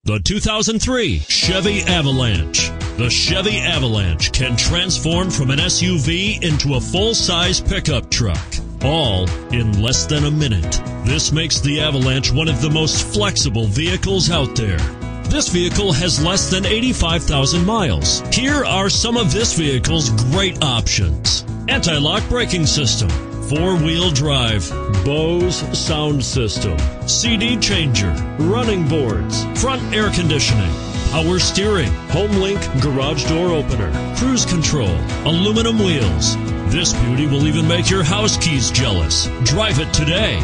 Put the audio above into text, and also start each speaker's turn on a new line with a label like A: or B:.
A: The 2003 Chevy Avalanche. The Chevy Avalanche can transform from an SUV into a full-size pickup truck, all in less than a minute. This makes the Avalanche one of the most flexible vehicles out there. This vehicle has less than 85,000 miles. Here are some of this vehicle's great options: anti-lock braking system, four-wheel drive, Bose sound system, CD changer, running boards, front air conditioning, power steering, HomeLink garage door opener, cruise control, aluminum wheels. This beauty will even make your house keys jealous. Drive it today.